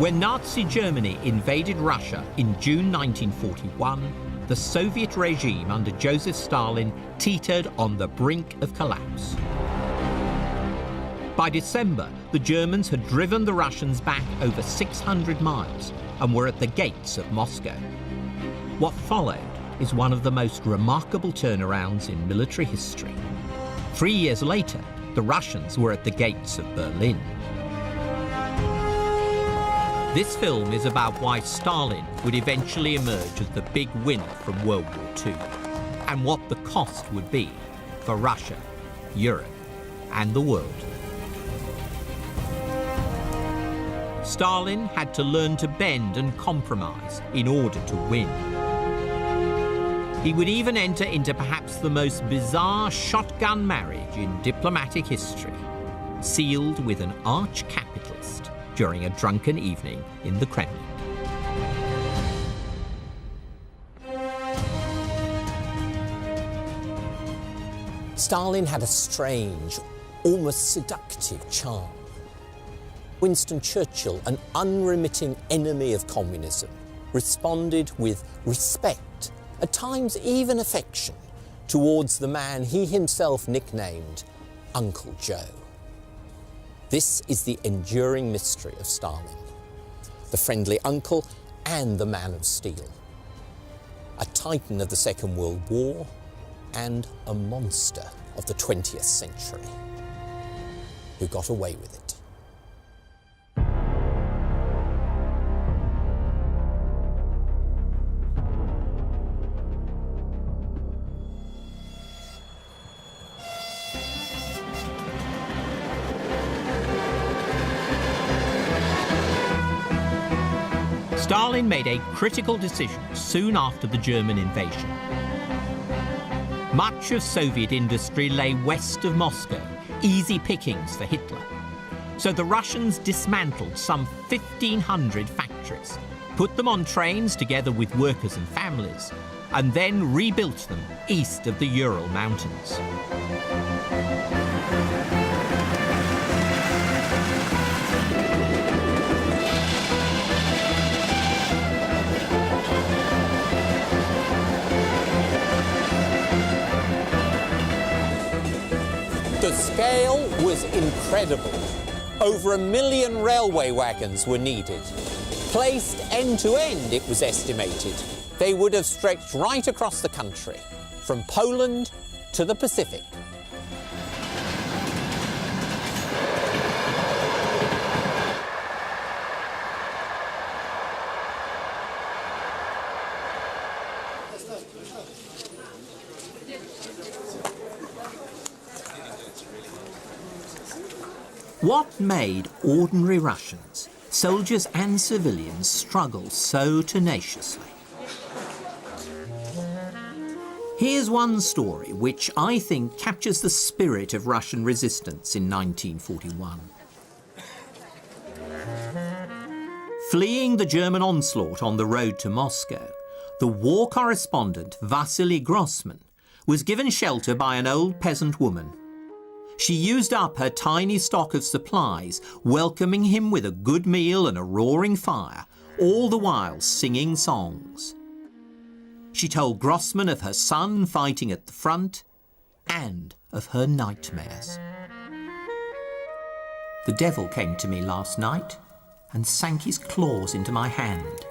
When Nazi Germany invaded Russia in June 1941, the Soviet regime under Joseph Stalin teetered on the brink of collapse. By December, the Germans had driven the Russians back over 600 miles and were at the gates of Moscow. What followed is one of the most remarkable turnarounds in military history. 3 years later, the Russians were at the gates of Berlin. This film is about why Stalin would eventually emerge as the big winner from World War II, and what the cost would be for Russia, Europe, and the world. Stalin had to learn to bend and compromise in order to win. He would even enter into perhaps the most bizarre shotgun marriage in diplomatic history, sealed with an arch-capitalist during a drunken evening in the Kremlin. Stalin had a strange, almost seductive charm. Winston Churchill, an unremitting enemy of communism, responded with respect, at times even affection, towards the man he himself nicknamed Uncle Joe. This is the enduring mystery of Stalin, the friendly uncle and the man of steel, a titan of the Second World War and a monster of the 20th century, who got away with it. Stalin made a critical decision soon after the German invasion. Much of Soviet industry lay west of Moscow, easy pickings for Hitler. So the Russians dismantled some 1,500 factories, put them on trains together with workers and families, and then rebuilt them east of the Ural Mountains. The scale was incredible. Over 1 million railway wagons were needed. Placed end to end, it was estimated, they would have stretched right across the country, from Poland to the Pacific. What made ordinary Russians, soldiers and civilians, struggle so tenaciously? Here's one story which I think captures the spirit of Russian resistance in 1941. Fleeing the German onslaught on the road to Moscow, the war correspondent Vasily Grossman was given shelter by an old peasant woman. She used up her tiny stock of supplies, welcoming him with a good meal and a roaring fire, all the while singing songs. She told Grossman of her son fighting at the front and of her nightmares. The devil came to me last night and sank his claws into my hand.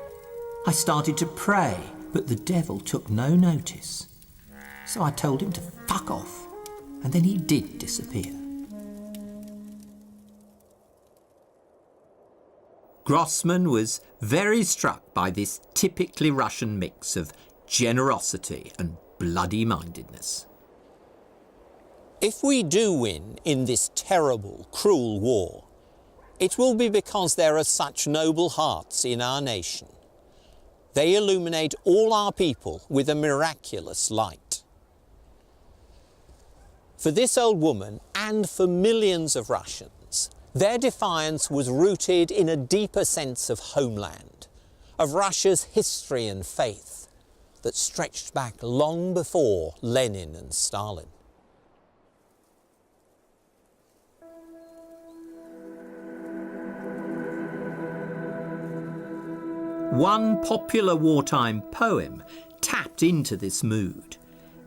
I started to pray, but the devil took no notice. So I told him to fuck off. And then he did disappear. Grossman was very struck by this typically Russian mix of generosity and bloody-mindedness. If we do win in this terrible, cruel war, it will be because there are such noble hearts in our nation. They illuminate all our people with a miraculous light. For this old woman and for millions of Russians, their defiance was rooted in a deeper sense of homeland, of Russia's history and faith that stretched back long before Lenin and Stalin. One popular wartime poem tapped into this mood,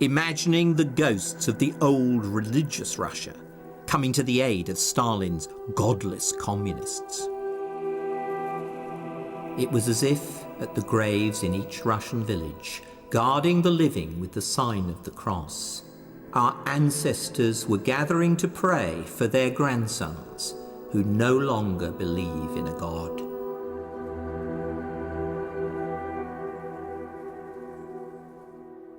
imagining the ghosts of the old religious Russia coming to the aid of Stalin's godless communists. It was as if, at the graves in each Russian village, guarding the living with the sign of the cross, our ancestors were gathering to pray for their grandsons who no longer believe in a god.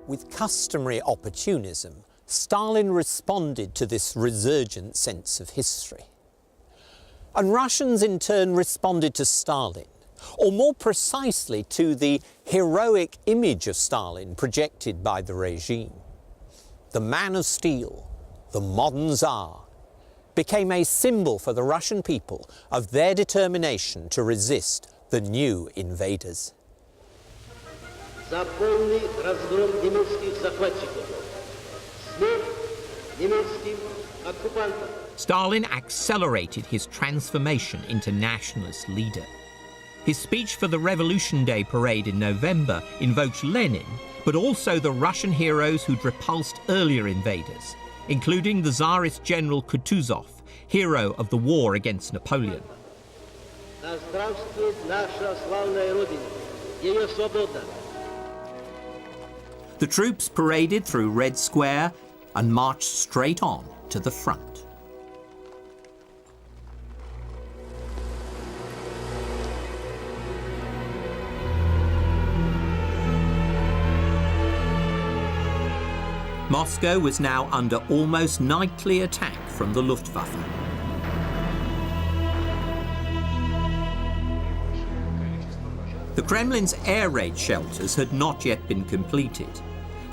With customary opportunism, Stalin responded to this resurgent sense of history. And Russians in turn responded to Stalin, or more precisely to the heroic image of Stalin projected by the regime. The man of steel, the modern Tsar, became a symbol for the Russian people of their determination to resist the new invaders. За полный разгром немецких захватчиков. Смерть немецким оккупантам. Stalin accelerated his transformation into nationalist leader. His speech for the Revolution Day parade in November invoked Lenin, but also the Russian heroes who'd repulsed earlier invaders, including the Tsarist general Kutuzov, hero of the war against Napoleon. Да здравствует наша славная Родина, ее свобода. The troops paraded through Red Square and marched straight on to the front. Moscow was now under almost nightly attack from the Luftwaffe. The Kremlin's air raid shelters had not yet been completed,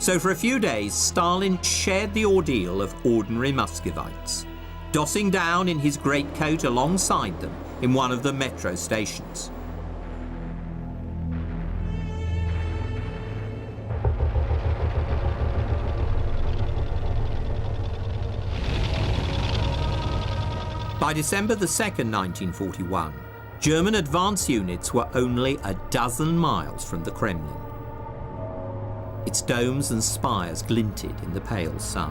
so for a few days Stalin shared the ordeal of ordinary Muscovites, dossing down in his greatcoat alongside them in one of the metro stations. By December the 2nd, 1941, German advance units were only a dozen miles from the Kremlin. Its domes and spires glinted in the pale sun.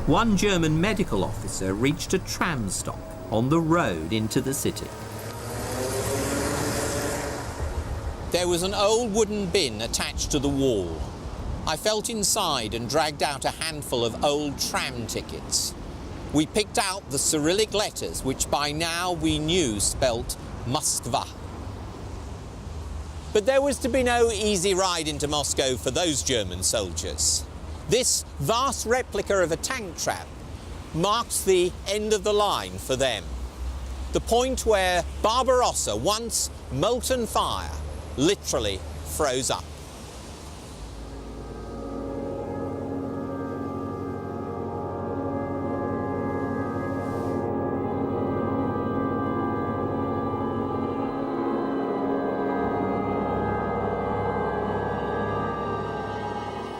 One German medical officer reached a tram stop on the road into the city. There was an old wooden bin attached to the wall. I felt inside and dragged out a handful of old tram tickets. We picked out the Cyrillic letters, which by now we knew spelt Moskva. But there was to be no easy ride into Moscow for those German soldiers. This vast replica of a tank trap marks the end of the line for them. The point where Barbarossa, once molten fire, literally froze up.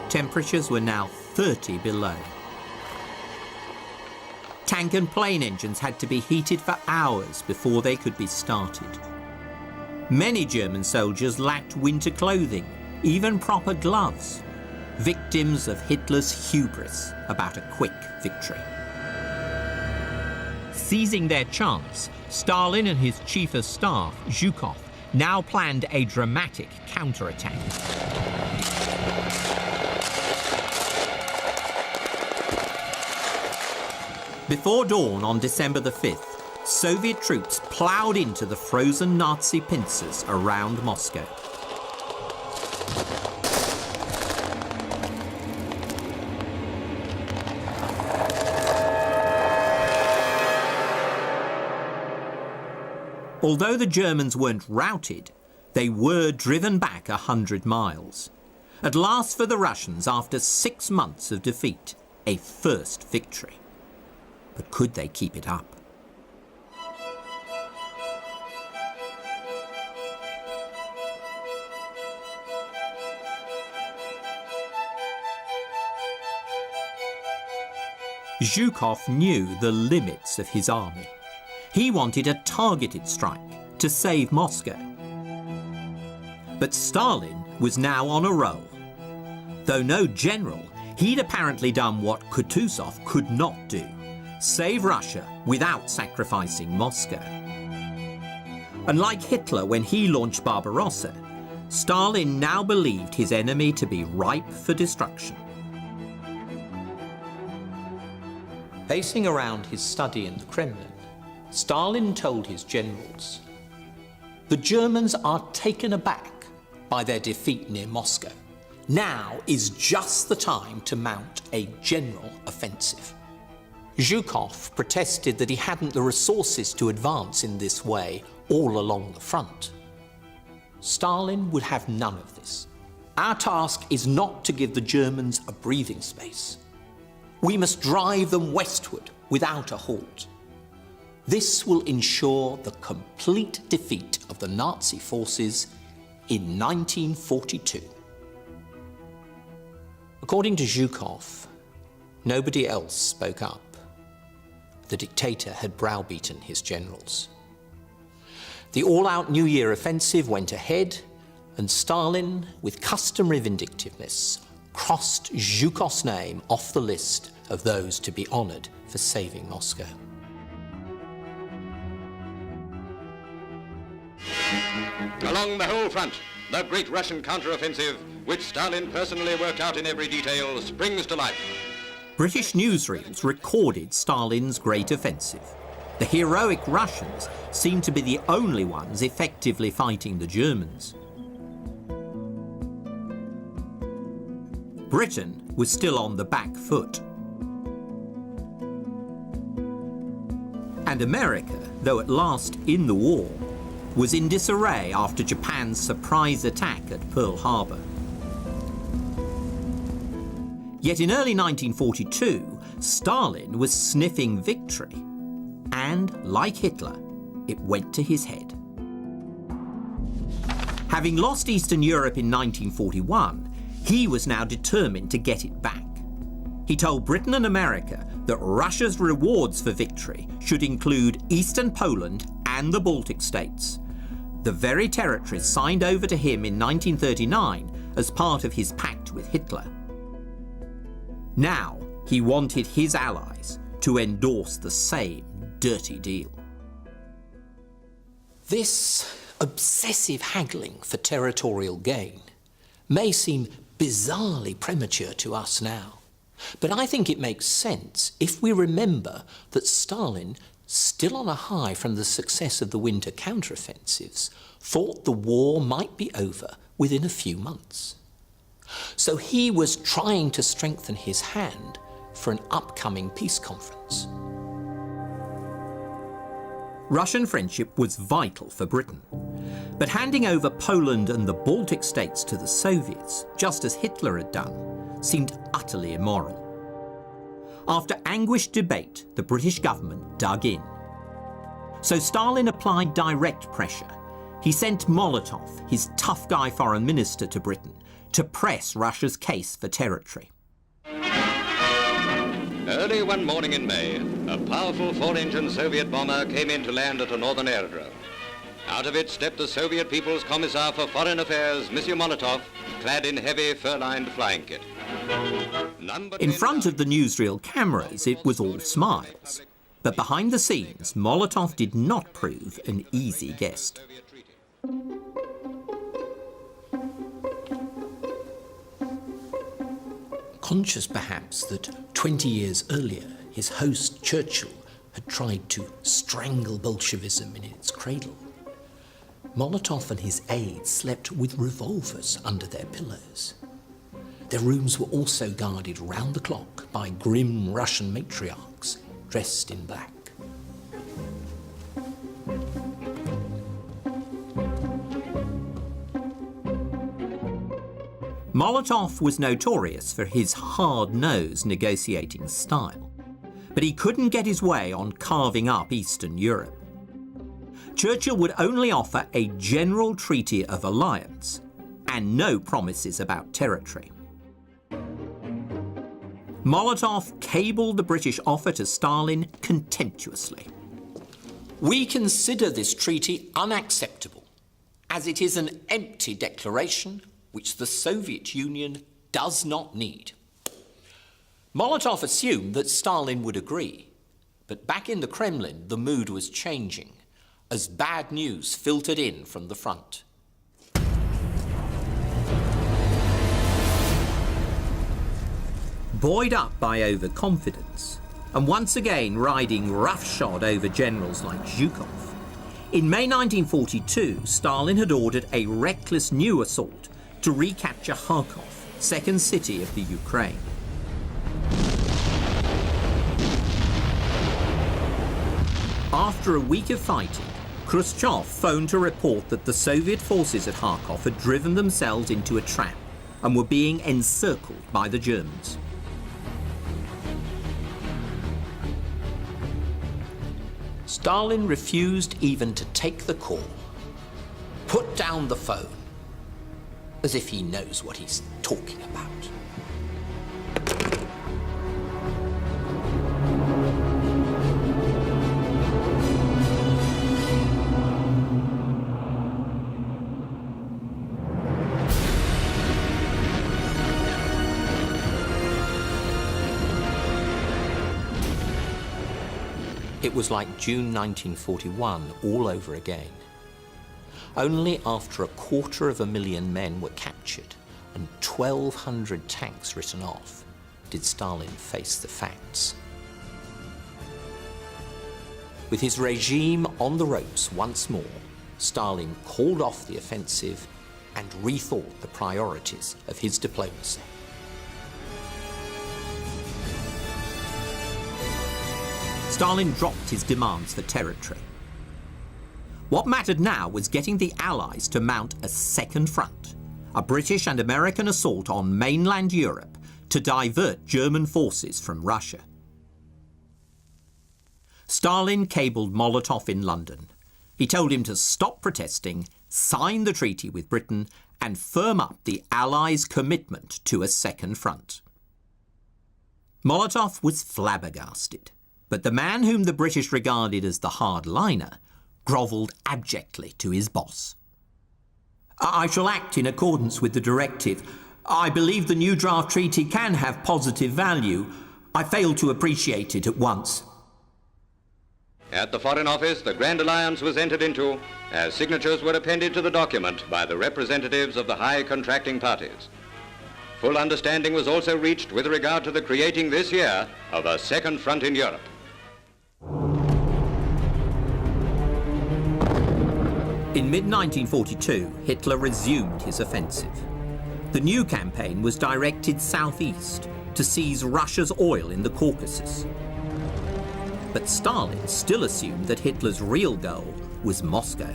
Temperatures were now 30 below. Tank and plane engines had to be heated for hours before they could be started. Many German soldiers lacked winter clothing, even proper gloves, victims of Hitler's hubris about a quick victory. Seizing their chance, Stalin and his chief of staff, Zhukov, now planned a dramatic counterattack. Before dawn on December the 5th, Soviet troops ploughed into the frozen Nazi pincers around Moscow. Although the Germans weren't routed, they were driven back 100 miles. At last for the Russians, after 6 months of defeat, a first victory. But could they keep it up? Zhukov knew the limits of his army. He wanted a targeted strike, to save Moscow. But Stalin was now on a roll. Though no general, he'd apparently done what Kutuzov could not do: save Russia without sacrificing Moscow. And like Hitler when he launched Barbarossa, Stalin now believed his enemy to be ripe for destruction. Pacing around his study in the Kremlin, Stalin told his generals, "The Germans are taken aback by their defeat near Moscow. Now is just the time to mount a general offensive." Zhukov protested that he hadn't the resources to advance in this way all along the front. Stalin would have none of this. "Our task is not to give the Germans a breathing space. We must drive them westward without a halt. This will ensure the complete defeat of the Nazi forces in 1942. According to Zhukov, nobody else spoke up. The dictator had browbeaten his generals. The all-out New Year offensive went ahead, and Stalin, with customary vindictiveness, crossed Zhukov's name off the list of those to be honoured for saving Moscow. Along the whole front, the great Russian counter-offensive, which Stalin personally worked out in every detail, springs to life. British newsreels recorded Stalin's great offensive. The heroic Russians seemed to be the only ones effectively fighting the Germans. Britain was still on the back foot. And America, though at last in the war, was in disarray after Japan's surprise attack at Pearl Harbor. Yet in early 1942, Stalin was sniffing victory. And, like Hitler, it went to his head. Having lost Eastern Europe in 1941, he was now determined to get it back. He told Britain and America that Russia's rewards for victory should include Eastern Poland and the Baltic states, the very territories signed over to him in 1939 as part of his pact with Hitler. Now he wanted his allies to endorse the same dirty deal. This obsessive haggling for territorial gain may seem bizarrely premature to us now, but I think it makes sense if we remember that Stalin, still on a high from the success of the winter counteroffensives, thought the war might be over within a few months. So he was trying to strengthen his hand for an upcoming peace conference. Russian friendship was vital for Britain, but handing over Poland and the Baltic states to the Soviets, just as Hitler had done, seemed utterly immoral. After anguished debate, the British government dug in. So Stalin applied direct pressure. He sent Molotov, his tough guy foreign minister, to Britain to press Russia's case for territory. Early one morning in May, a powerful 4-engine Soviet bomber came in to land at a northern aerodrome. Out of it stepped the Soviet People's Commissar for Foreign Affairs, Monsieur Molotov, clad in heavy fur-lined flying kit. In front of the newsreel cameras, it was all smiles. But behind the scenes, Molotov did not prove an easy guest. Conscious perhaps that 20 years earlier his host Churchill had tried to strangle Bolshevism in its cradle, Molotov and his aides slept with revolvers under their pillows. Their rooms were also guarded round the clock by grim Russian matriarchs dressed in black. Molotov was notorious for his hard-nosed negotiating style, but he couldn't get his way on carving up Eastern Europe. Churchill would only offer a general treaty of alliance and no promises about territory. Molotov cabled the British offer to Stalin contemptuously. We consider this treaty unacceptable, as it is an empty declaration which the Soviet Union does not need. Molotov assumed that Stalin would agree, but back in the Kremlin, the mood was changing as bad news filtered in from the front. Buoyed up by overconfidence, and once again riding roughshod over generals like Zhukov, in May 1942, Stalin had ordered a reckless new assault to recapture Kharkov, second city of the Ukraine. After a week of fighting, Khrushchev phoned to report that the Soviet forces at Kharkov had driven themselves into a trap and were being encircled by the Germans. Stalin refused even to take the call, put down the phone, as if he knows what he's talking about. It was like June 1941 all over again. Only after 250,000 men were captured and 1,200 tanks written off did Stalin face the facts. With his regime on the ropes once more, Stalin called off the offensive and rethought the priorities of his diplomacy. Stalin dropped his demands for territory. What mattered now was getting the Allies to mount a second front, a British and American assault on mainland Europe to divert German forces from Russia. Stalin cabled Molotov in London. He told him to stop protesting, sign the treaty with Britain, and firm up the Allies' commitment to a second front. Molotov was flabbergasted. But the man whom the British regarded as the hardliner grovelled abjectly to his boss. I shall act in accordance with the directive. I believe the new draft treaty can have positive value. I failed to appreciate it at once. At the Foreign Office, the Grand Alliance was entered into as signatures were appended to the document by the representatives of the high contracting parties. Full understanding was also reached with regard to the creating this year of a second front in Europe. In mid-1942, Hitler resumed his offensive. The new campaign was directed southeast to seize Russia's oil in the Caucasus. But Stalin still assumed that Hitler's real goal was Moscow.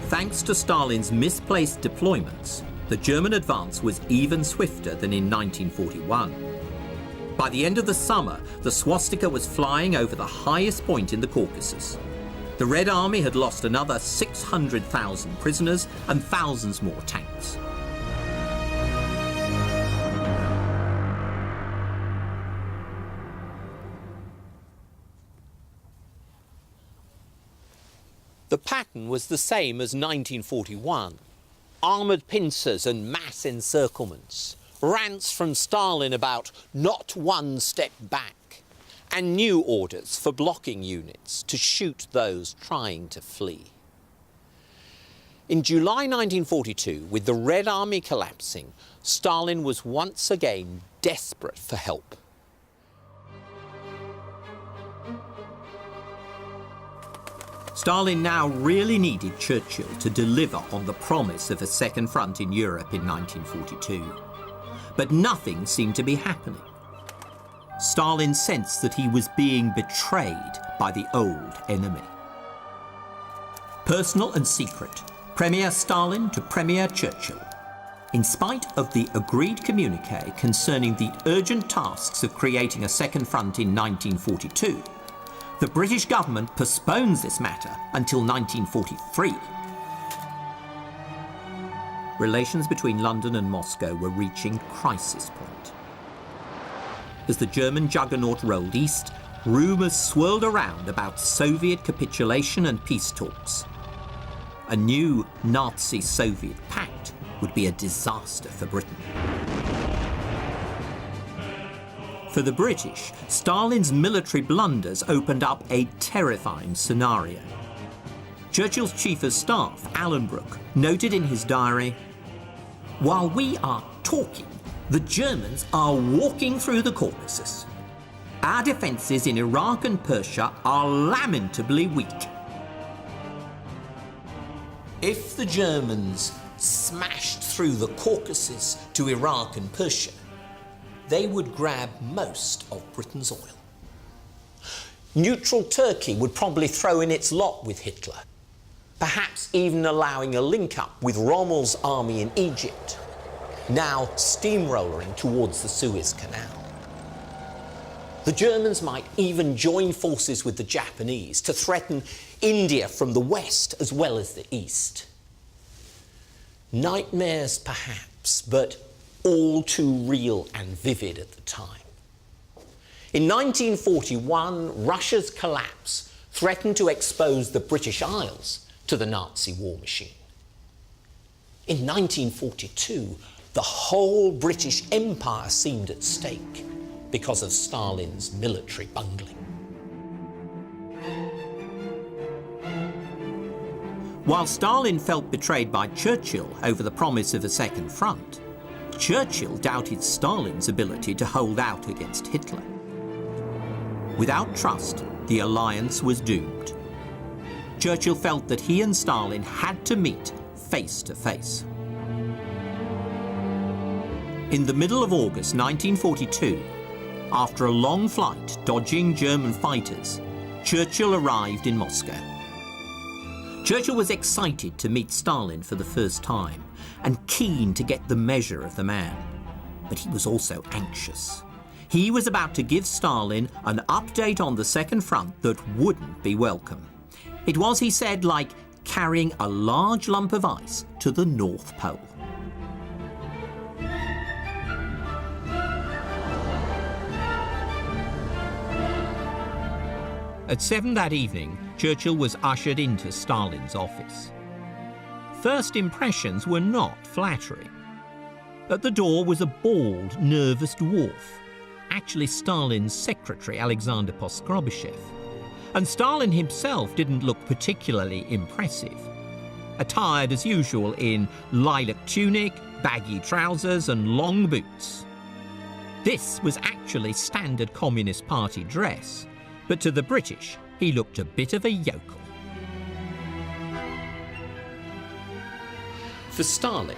Thanks to Stalin's misplaced deployments, the German advance was even swifter than in 1941. By the end of the summer, the swastika was flying over the highest point in the Caucasus. The Red Army had lost another 600,000 prisoners and thousands more tanks. The pattern was the same as 1941. Armoured pincers and mass encirclements, rants from Stalin about not one step back, and new orders for blocking units to shoot those trying to flee. In July 1942, with the Red Army collapsing, Stalin was once again desperate for help. Stalin now really needed Churchill to deliver on the promise of a second front in Europe in 1942. But nothing seemed to be happening. Stalin sensed that he was being betrayed by the old enemy. Personal and secret, Premier Stalin to Premier Churchill. In spite of the agreed communiqué concerning the urgent tasks of creating a second front in 1942, the British government postpones this matter until 1943. Relations between London and Moscow were reaching crisis point. As the German juggernaut rolled east, rumours swirled around about Soviet capitulation and peace talks. A new Nazi-Soviet pact would be a disaster for Britain. For the British, Stalin's military blunders opened up a terrifying scenario. Churchill's chief of staff, Alan Brooke, noted in his diary, "While we are talking, the Germans are walking through the Caucasus. Our defences in Iraq and Persia are lamentably weak." If the Germans smashed through the Caucasus to Iraq and Persia, they would grab most of Britain's oil. Neutral Turkey would probably throw in its lot with Hitler, perhaps even allowing a link-up with Rommel's army in Egypt, now steamrolling towards the Suez Canal. The Germans might even join forces with the Japanese to threaten India from the west as well as the east. Nightmares perhaps, but all too real and vivid at the time. In 1941, Russia's collapse threatened to expose the British Isles to the Nazi war machine. In 1942, the whole British Empire seemed at stake because of Stalin's military bungling. While Stalin felt betrayed by Churchill over the promise of a second front, Churchill doubted Stalin's ability to hold out against Hitler. Without trust, the alliance was doomed. Churchill felt that he and Stalin had to meet face to face. In the middle of August 1942, after a long flight dodging German fighters, Churchill arrived in Moscow. Churchill was excited to meet Stalin for the first time and keen to get the measure of the man. But he was also anxious. He was about to give Stalin an update on the Second Front that wouldn't be welcome. It was, he said, like carrying a large lump of ice to the North Pole. At 7 that evening, Churchill was ushered into Stalin's office. First impressions were not flattering. At the door was a bald, nervous dwarf, actually Stalin's secretary, Alexander Poskrovyshev. And Stalin himself didn't look particularly impressive, attired as usual in lilac tunic, baggy trousers and long boots. This was actually standard Communist Party dress, but to the British, he looked a bit of a yokel. For Stalin,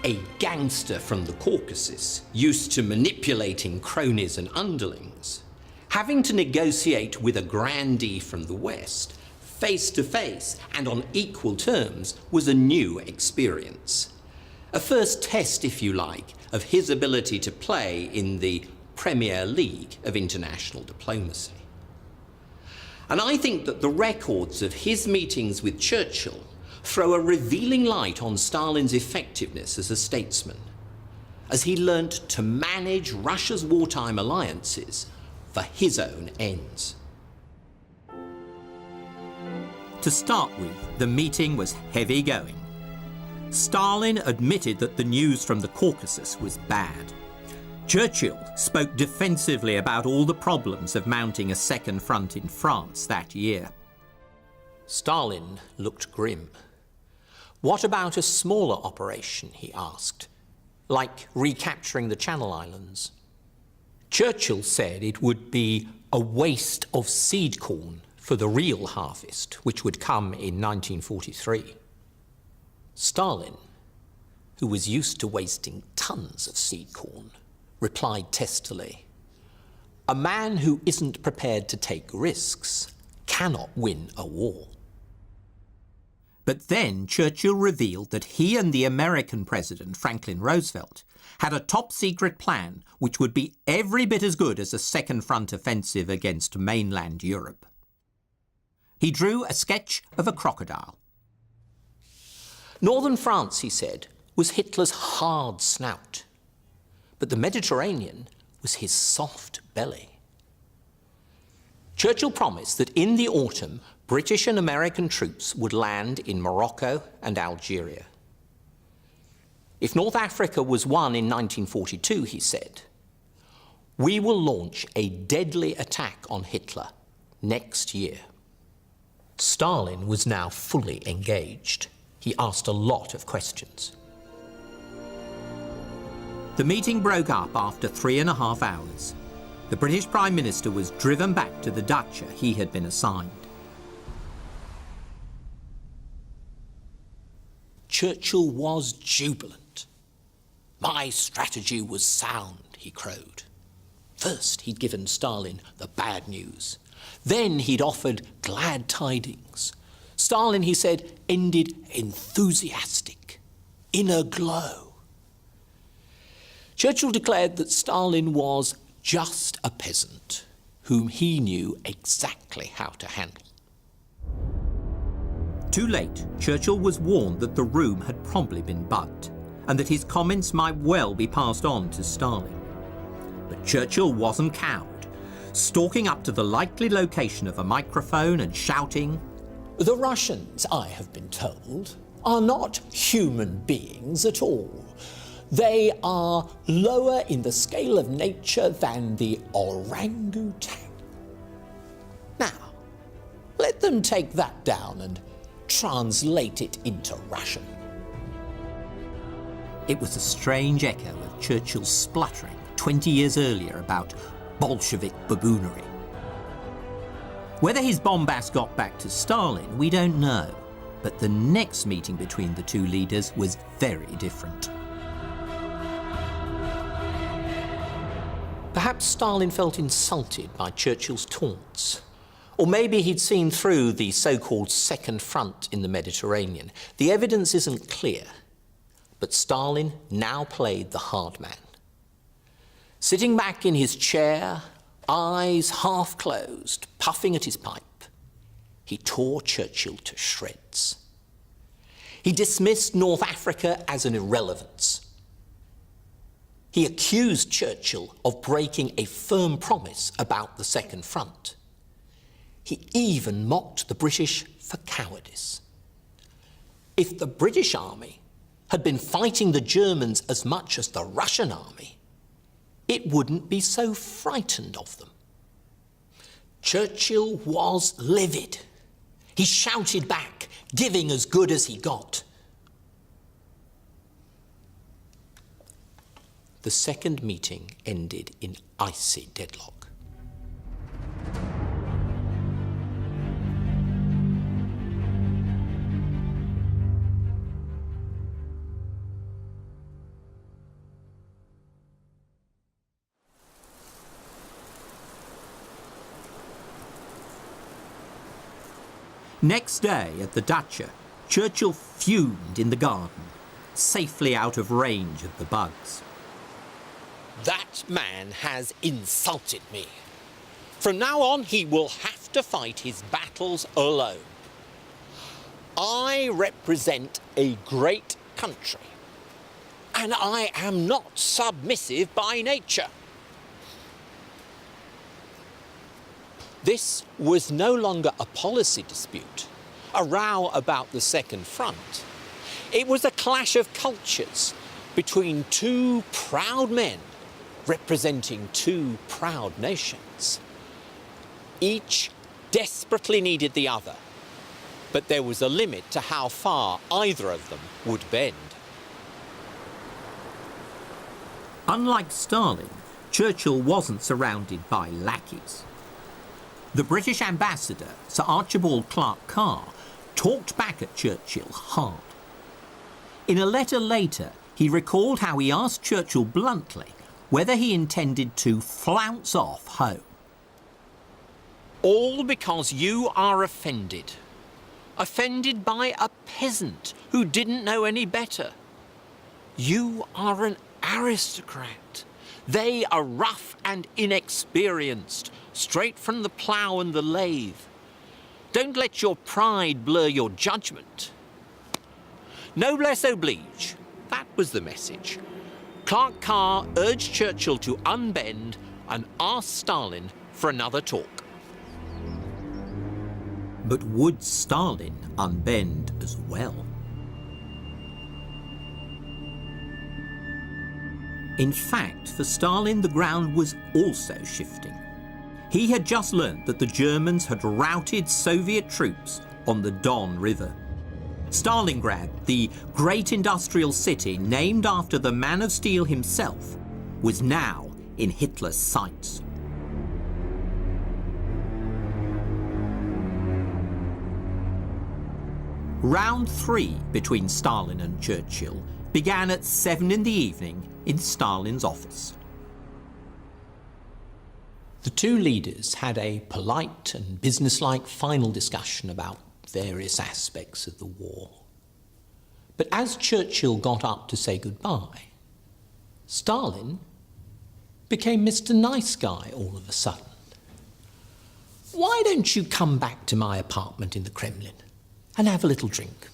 a gangster from the Caucasus, used to manipulating cronies and underlings, having to negotiate with a grandee from the West, face to face and on equal terms, was a new experience. A first test, if you like, of his ability to play in the Premier League of international diplomacy. And I think that the records of his meetings with Churchill throw a revealing light on Stalin's effectiveness as a statesman, as he learnt to manage Russia's wartime alliances for his own ends. To start with, the meeting was heavy going. Stalin admitted that the news from the Caucasus was bad. Churchill spoke defensively about all the problems of mounting a second front in France that year. Stalin looked grim. What about a smaller operation, he asked, like recapturing the Channel Islands? Churchill said it would be a waste of seed corn for the real harvest, which would come in 1943. Stalin, who was used to wasting tons of seed corn, replied testily, "A man who isn't prepared to take risks cannot win a war." But then Churchill revealed that he and the American president, Franklin Roosevelt, had a top-secret plan which would be every bit as good as a second front offensive against mainland Europe. He drew a sketch of a crocodile. Northern France, he said, was Hitler's hard snout, but the Mediterranean was his soft belly. Churchill promised that in the autumn, British and American troops would land in Morocco and Algeria. If North Africa was won in 1942, he said, we will launch a deadly attack on Hitler next year. Stalin was now fully engaged. He asked a lot of questions. The meeting broke up after 3.5 hours. The British Prime Minister was driven back to the dacha he had been assigned. Churchill was jubilant. My strategy was sound, he crowed. First, he'd given Stalin the bad news. Then he'd offered glad tidings. Stalin, he said, ended enthusiastic, in a glow. Churchill declared that Stalin was just a peasant whom he knew exactly how to handle. Too late, Churchill was warned that the room had probably been bugged and that his comments might well be passed on to Stalin. But Churchill wasn't cowed, stalking up to the likely location of a microphone and shouting, The Russians, I have been told, are not human beings at all. They are lower in the scale of nature than the orangutan. Now, let them take that down and translate it into Russian. It was a strange echo of Churchill's spluttering 20 years earlier about Bolshevik baboonery. Whether his bombast got back to Stalin, we don't know, but the next meeting between the two leaders was very different. Perhaps Stalin felt insulted by Churchill's taunts. Or maybe he'd seen through the so-called Second Front in the Mediterranean. The evidence isn't clear, but Stalin now played the hard man. Sitting back in his chair, eyes half closed, puffing at his pipe, he tore Churchill to shreds. He dismissed North Africa as an irrelevance. He accused Churchill of breaking a firm promise about the Second Front. He even mocked the British for cowardice. If the British army had been fighting the Germans as much as the Russian army, it wouldn't be so frightened of them. Churchill was livid. He shouted back, giving as good as he got. The second meeting ended in icy deadlock. Next day at the dacha, Churchill fumed in the garden, safely out of range of the bugs. That man has insulted me. From now on, he will have to fight his battles alone. I represent a great country, and I am not submissive by nature. This was no longer a policy dispute, a row about the Second Front. It was a clash of cultures between two proud men representing two proud nations. Each desperately needed the other, but there was a limit to how far either of them would bend. Unlike Stalin, Churchill wasn't surrounded by lackeys. The British ambassador, Sir Archibald Clark Carr, talked back at Churchill hard. In a letter later, he recalled how he asked Churchill bluntly whether he intended to flounce off home. All because you are offended. Offended by a peasant who didn't know any better. You are an aristocrat. They are rough and inexperienced, straight from the plough and the lathe. Don't let your pride blur your judgment. Noblesse oblige, that was the message. Clark Carr urged Churchill to unbend and ask Stalin for another talk. But would Stalin unbend as well? In fact, for Stalin, the ground was also shifting. He had just learnt that the Germans had routed Soviet troops on the Don River. Stalingrad, the great industrial city named after the Man of Steel himself, was now in Hitler's sights. Round 3 between Stalin and Churchill began at 7 in the evening in Stalin's office. The two leaders had a polite and businesslike final discussion about various aspects of the war. But as Churchill got up to say goodbye, Stalin became Mr. Nice Guy all of a sudden. "Why don't you come back to my apartment in the Kremlin and have a little drink,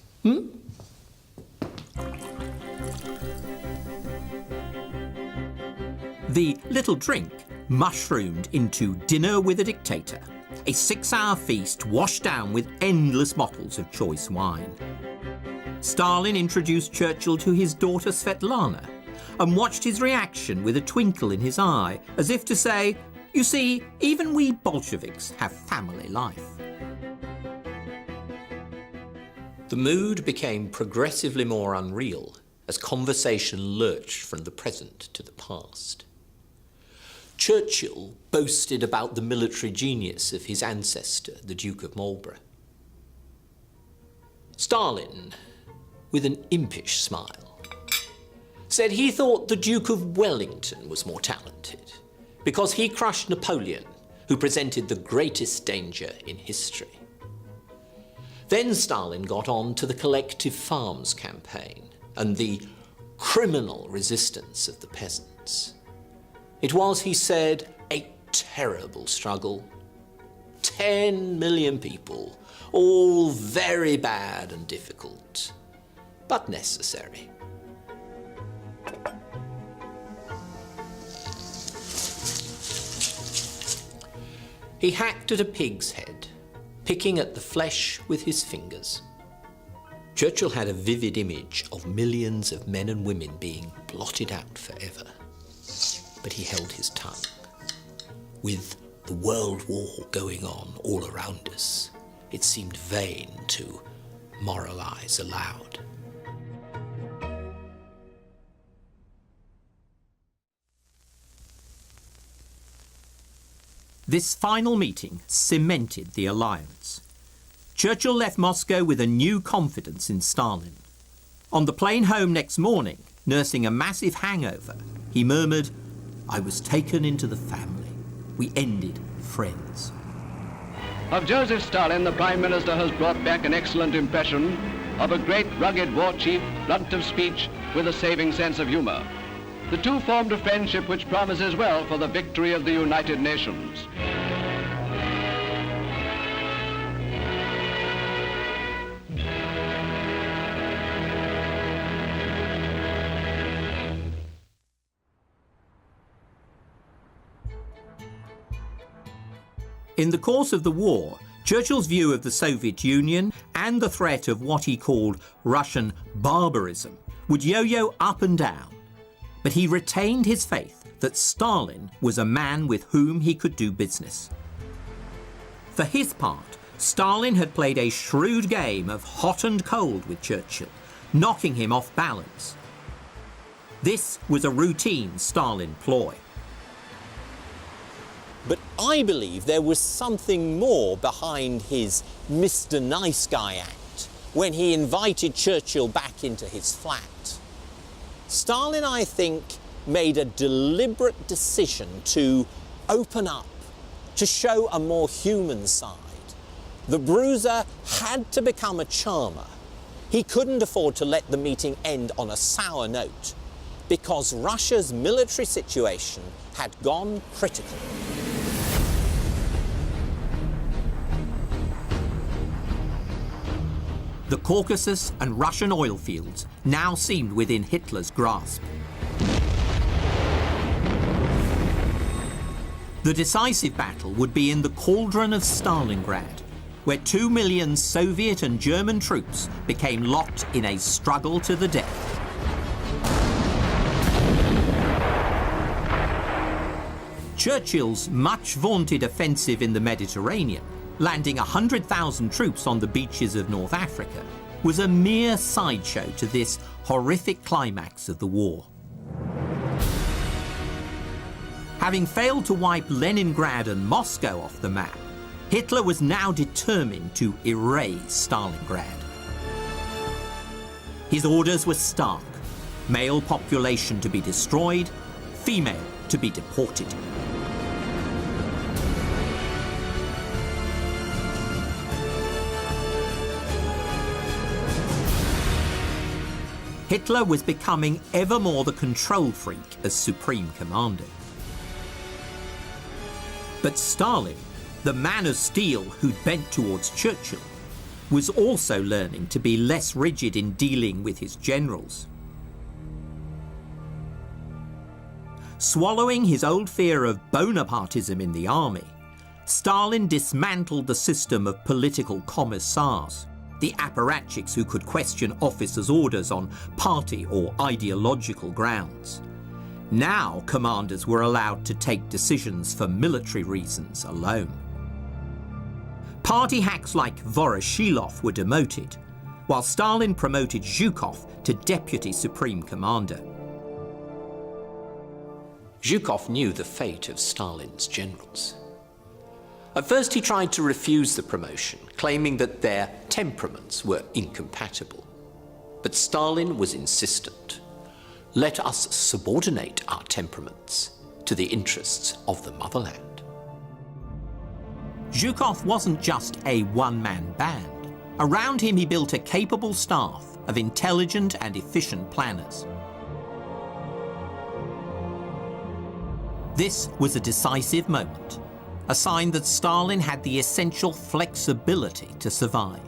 The little drink mushroomed into dinner with a dictator, a 6-hour feast washed down with endless bottles of choice wine. Stalin introduced Churchill to his daughter Svetlana and watched his reaction with a twinkle in his eye, as if to say, "You see, even we Bolsheviks have family life." The mood became progressively more unreal as conversation lurched from the present to the past. Churchill boasted about the military genius of his ancestor, the Duke of Marlborough. Stalin, with an impish smile, said he thought the Duke of Wellington was more talented because he crushed Napoleon, who presented the greatest danger in history. Then Stalin got on to the collective farms campaign and the criminal resistance of the peasants. It was, he said, a terrible struggle. 10 million people, all very bad and difficult, but necessary. He hacked at a pig's head, picking at the flesh with his fingers. Churchill had a vivid image of millions of men and women being blotted out forever. But he held his tongue. With the World War going on all around us, it seemed vain to moralize aloud. This final meeting cemented the alliance. Churchill left Moscow with a new confidence in Stalin. On the plane home next morning, nursing a massive hangover, he murmured, "I was taken into the family. We ended friends." Of Joseph Stalin, the Prime Minister has brought back an excellent impression of a great rugged war chief, blunt of speech, with a saving sense of humor. The two formed a friendship which promises well for the victory of the United Nations. In the course of the war, Churchill's view of the Soviet Union and the threat of what he called Russian barbarism would yo-yo up and down. But he retained his faith that Stalin was a man with whom he could do business. For his part, Stalin had played a shrewd game of hot and cold with Churchill, knocking him off balance. This was a routine Stalin ploy. But I believe there was something more behind his Mr. Nice Guy act when he invited Churchill back into his flat. Stalin, I think, made a deliberate decision to open up, to show a more human side. The bruiser had to become a charmer. He couldn't afford to let the meeting end on a sour note because Russia's military situation had gone critical. The Caucasus and Russian oil fields now seemed within Hitler's grasp. The decisive battle would be in the cauldron of Stalingrad, where 2 million Soviet and German troops became locked in a struggle to the death. Churchill's much vaunted offensive in the Mediterranean, landing 100,000 troops on the beaches of North Africa, was a mere sideshow to this horrific climax of the war. Having failed to wipe Leningrad and Moscow off the map, Hitler was now determined to erase Stalingrad. His orders were stark: male population to be destroyed, female to be deported. Hitler was becoming ever more the control freak as supreme commander. But Stalin, the man of steel who'd bent towards Churchill, was also learning to be less rigid in dealing with his generals. Swallowing his old fear of Bonapartism in the army, Stalin dismantled the system of political commissars, the apparatchiks who could question officers' orders on party or ideological grounds. Now commanders were allowed to take decisions for military reasons alone. Party hacks like Voroshilov were demoted, while Stalin promoted Zhukov to deputy supreme commander. Zhukov knew the fate of Stalin's generals. At first he tried to refuse the promotion, claiming that their temperaments were incompatible. But Stalin was insistent. Let us subordinate our temperaments to the interests of the motherland. Zhukov wasn't just a one-man band. Around him he built a capable staff of intelligent and efficient planners. This was a decisive moment, a sign that Stalin had the essential flexibility to survive.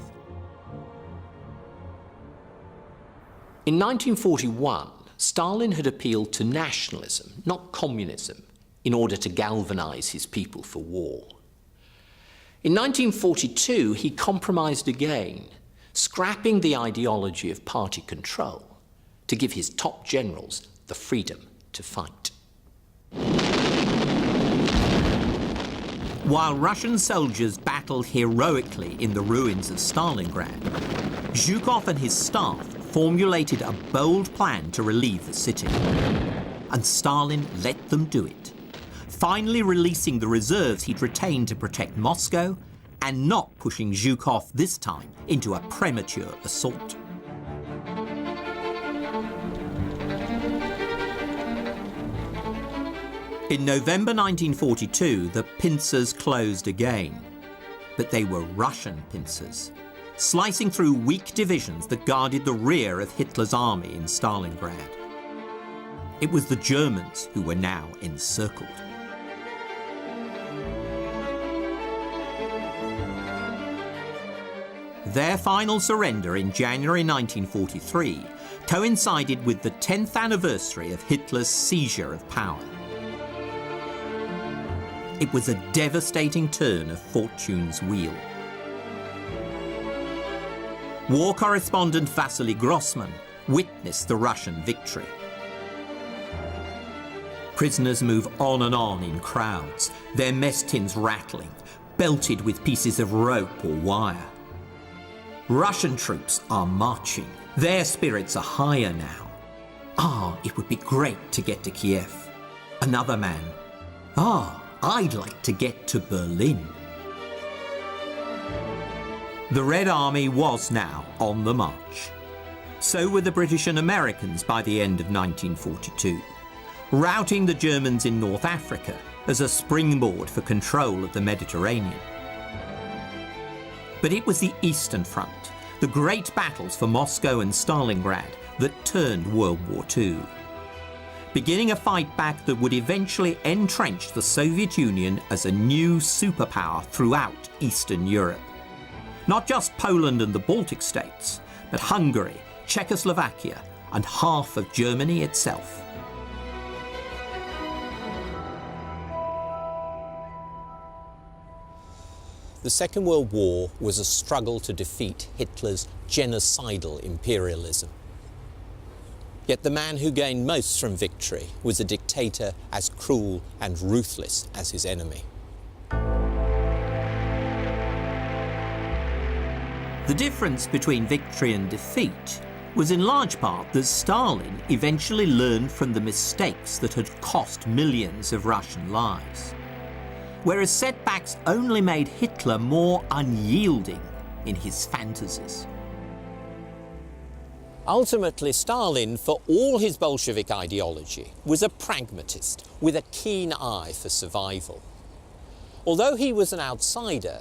In 1941, Stalin had appealed to nationalism, not communism, in order to galvanize his people for war. In 1942, he compromised again, scrapping the ideology of party control to give his top generals the freedom to fight. While Russian soldiers battled heroically in the ruins of Stalingrad, Zhukov and his staff formulated a bold plan to relieve the city. And Stalin let them do it, finally releasing the reserves he'd retained to protect Moscow and not pushing Zhukov this time into a premature assault. In November 1942, the pincers closed again, but they were Russian pincers, slicing through weak divisions that guarded the rear of Hitler's army in Stalingrad. It was the Germans who were now encircled. Their final surrender in January 1943 coincided with the 10th anniversary of Hitler's seizure of power. It was a devastating turn of fortune's wheel. War correspondent Vasily Grossman witnessed the Russian victory. Prisoners move on and on in crowds, their mess tins rattling, belted with pieces of rope or wire. Russian troops are marching. Their spirits are higher now. It would be great to get to Kiev. Another man. I'd like to get to Berlin. The Red Army was now on the march. So were the British and Americans by the end of 1942, routing the Germans in North Africa as a springboard for control of the Mediterranean. But it was the Eastern Front, the great battles for Moscow and Stalingrad, that turned World War II, beginning a fight back that would eventually entrench the Soviet Union as a new superpower throughout Eastern Europe. Not just Poland and the Baltic states, but Hungary, Czechoslovakia, and half of Germany itself. The Second World War was a struggle to defeat Hitler's genocidal imperialism. Yet the man who gained most from victory was a dictator as cruel and ruthless as his enemy. The difference between victory and defeat was in large part that Stalin eventually learned from the mistakes that had cost millions of Russian lives, whereas setbacks only made Hitler more unyielding in his fantasies. Ultimately, Stalin, for all his Bolshevik ideology, was a pragmatist with a keen eye for survival. Although he was an outsider,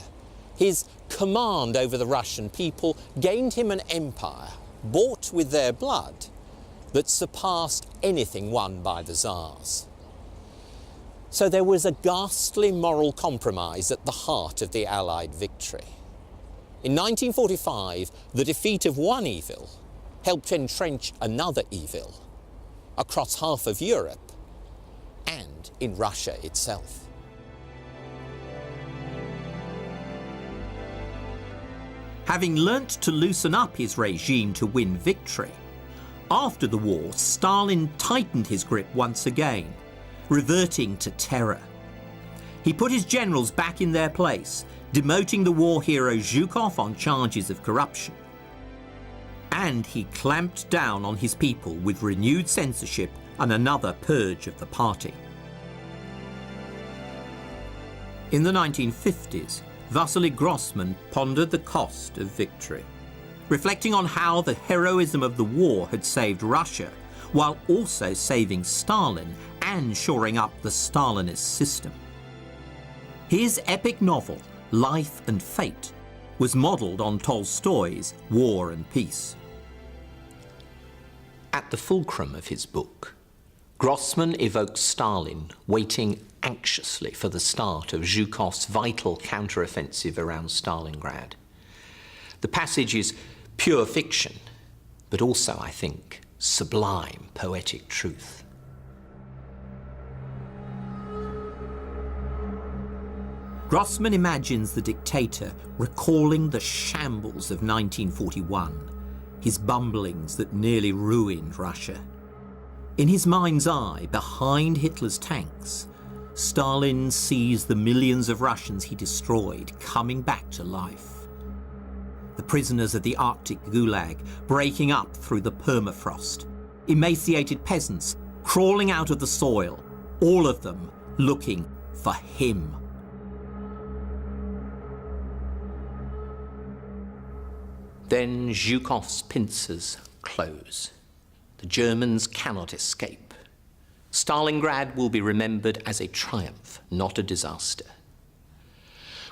his command over the Russian people gained him an empire bought with their blood that surpassed anything won by the Tsars. So there was a ghastly moral compromise at the heart of the Allied victory. In 1945, the defeat of one evil helped entrench another evil across half of Europe and in Russia itself. Having learnt to loosen up his regime to win victory, after the war, Stalin tightened his grip once again, reverting to terror. He put his generals back in their place, demoting the war hero Zhukov on charges of corruption. And he clamped down on his people with renewed censorship and another purge of the party. In the 1950s, Vasily Grossman pondered the cost of victory, reflecting on how the heroism of the war had saved Russia, while also saving Stalin and shoring up the Stalinist system. His epic novel, Life and Fate, was modelled on Tolstoy's War and Peace. At the fulcrum of his book, Grossman evokes Stalin waiting anxiously for the start of Zhukov's vital counteroffensive around Stalingrad. The passage is pure fiction, but also, I think, sublime poetic truth. Grossman imagines the dictator recalling the shambles of 1941, his bumblings that nearly ruined Russia. In his mind's eye, behind Hitler's tanks, Stalin sees the millions of Russians he destroyed coming back to life. The prisoners of the Arctic gulag breaking up through the permafrost, emaciated peasants crawling out of the soil, all of them looking for him. Then Zhukov's pincers close. The Germans cannot escape. Stalingrad will be remembered as a triumph, not a disaster.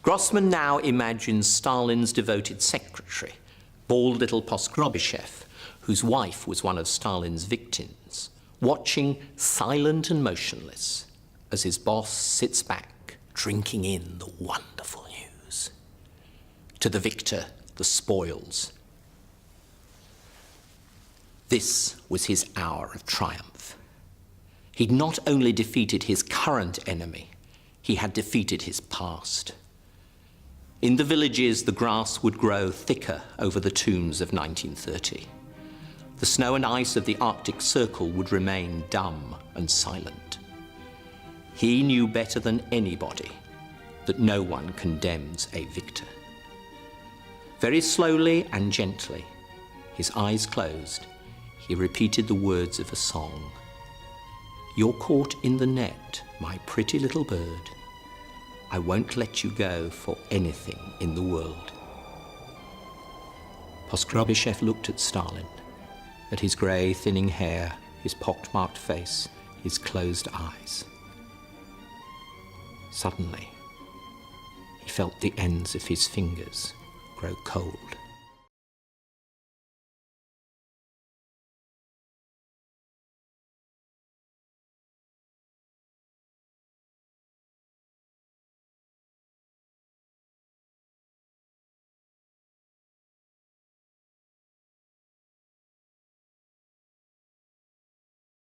Grossman now imagines Stalin's devoted secretary, bald little Poskrovyshev, whose wife was one of Stalin's victims, watching silent and motionless as his boss sits back, drinking in the wonderful news. To the victor, the spoils. This was his hour of triumph. He'd not only defeated his current enemy, he had defeated his past. In the villages, the grass would grow thicker over the tombs of 1930. The snow and ice of the Arctic Circle would remain dumb and silent. He knew better than anybody that no one condemns a victor. Very slowly and gently, his eyes closed, he repeated the words of a song. "You're caught in the net, my pretty little bird. I won't let you go for anything in the world." Poskrovyshev looked at Stalin, at his grey, thinning hair, his pockmarked face, his closed eyes. Suddenly, he felt the ends of his fingers grow cold.